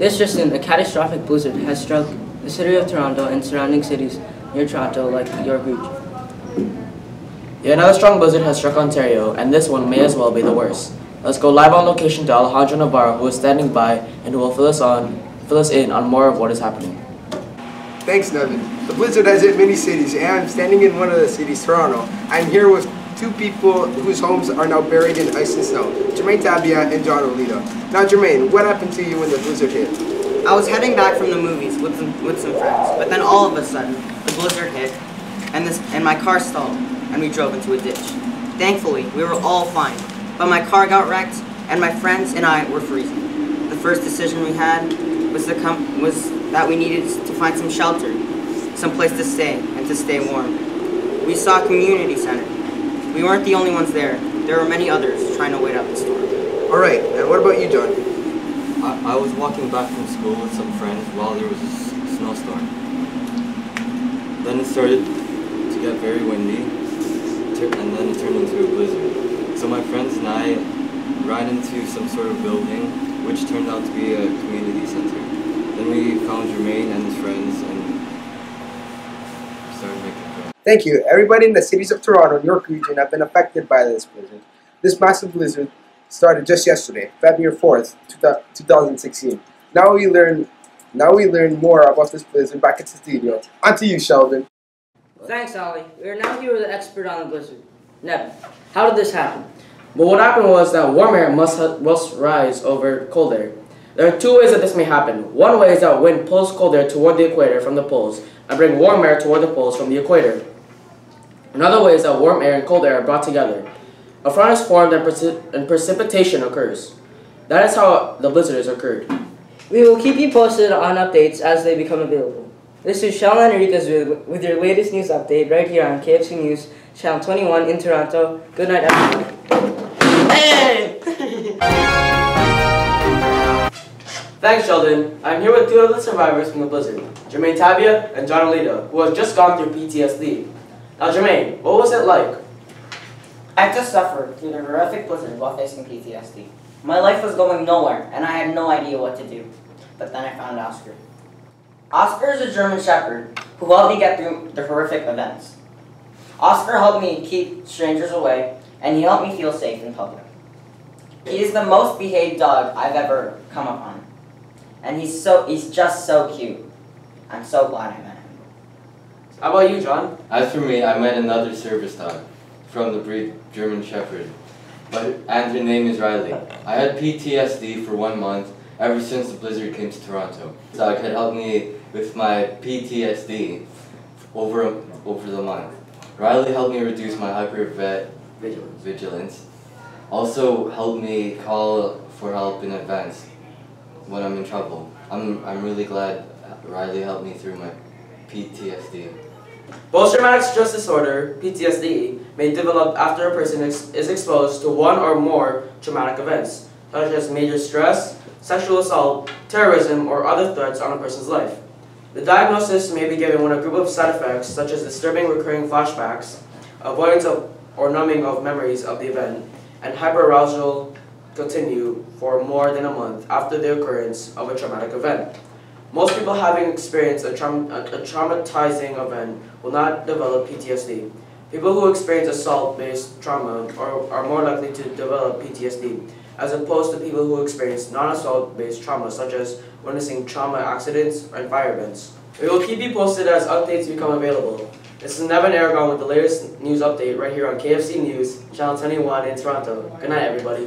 This Justin, a catastrophic blizzard has struck the city of Toronto and surrounding cities near Toronto like York Region. Yeah, another strong blizzard has struck Ontario, and this one may as well be the worst. Let's go live on location to Alejandro Navarro, who is standing by and who will fill us in on more of what is happening. Thanks, Nevin. The blizzard has hit many cities, and I'm standing in one of the cities, Toronto. I'm here with two people whose homes are now buried in ice and snow, Jermaine Tabia and John Olito. Now, Jermaine, what happened to you when the blizzard hit? I was heading back from the movies with some friends, but then all of a sudden, the blizzard hit, and my car stalled, and we drove into a ditch. Thankfully, we were all fine, but my car got wrecked, and my friends and I were freezing. The first decision we had was that we needed to find some shelter, some place to stay, and to stay warm. We saw a community center. We weren't the only ones there. There were many others trying to wait out the storm. All right, and what about you, John? I was walking back from school with some friends while there was a snowstorm. Then it started to get very windy, and then it turned into a blizzard. So my friends and I ran into some sort of building, which turned out to be a community center. Then we found Jermaine and his friends and started making friends. Thank you. Everybody in the cities of Toronto and York Region have been affected by this blizzard. This massive blizzard started just yesterday, February 4th, 2016. Now we learn more about this blizzard back at the studio. On to you, Sheldon. Thanks, Ali. We are now here with an expert on the blizzard. Nevin, how did this happen? But what happened was that warm air must rise over cold air. There are two ways that this may happen. One way is that wind pulls cold air toward the equator from the poles and bring warm air toward the poles from the equator. Another way is that warm air and cold air are brought together. A front is formed and precipitation occurs. That is how the blizzard has occurred. We will keep you posted on updates as they become available. This is Sheldon Enriquez with your latest news update right here on KFC News, Channel 21 in Toronto. Good night, everyone. Hey! Thanks, Sheldon. I'm here with two of the survivors from the blizzard, Jermaine Tabia and John Olito, who has just gone through PTSD. Now, Jermaine, what was it like? I just suffered through the horrific blizzard while facing PTSD. My life was going nowhere, and I had no idea what to do. But then I found Oscar. Oscar is a German Shepherd who helped me get through the horrific events. Oscar helped me keep strangers away, and he helped me feel safe in public. He is the most behaved dog I've ever come upon. And he's just so cute. I'm so glad I met him. How about you, John? As for me, I met another service dog from the breed German Shepherd, and her name is Riley. I had PTSD for 1 month ever since the blizzard came to Toronto. The dog had helped me with my PTSD over the month. Riley helped me reduce my hypervigilance. Also helped me call for help in advance when I'm in trouble. I'm really glad Riley helped me through my PTSD. Post-traumatic stress disorder, PTSD, may develop after a person is exposed to one or more traumatic events, such as major stress, sexual assault, terrorism, or other threats on a person's life. The diagnosis may be given when a group of side effects, such as disturbing recurring flashbacks, avoidance of or numbing of memories of the event, and hyperarousal continue for more than a month after the occurrence of a traumatic event. Most people having experienced a traumatizing event will not develop PTSD. People who experience assault-based trauma are more likely to develop PTSD, as opposed to people who experience non-assault-based trauma, such as witnessing trauma accidents and fire events. We will keep you posted as updates become available. This is Nevin Aragon with the latest news update right here on KFC News, Channel 21 in Toronto. Good night, everybody.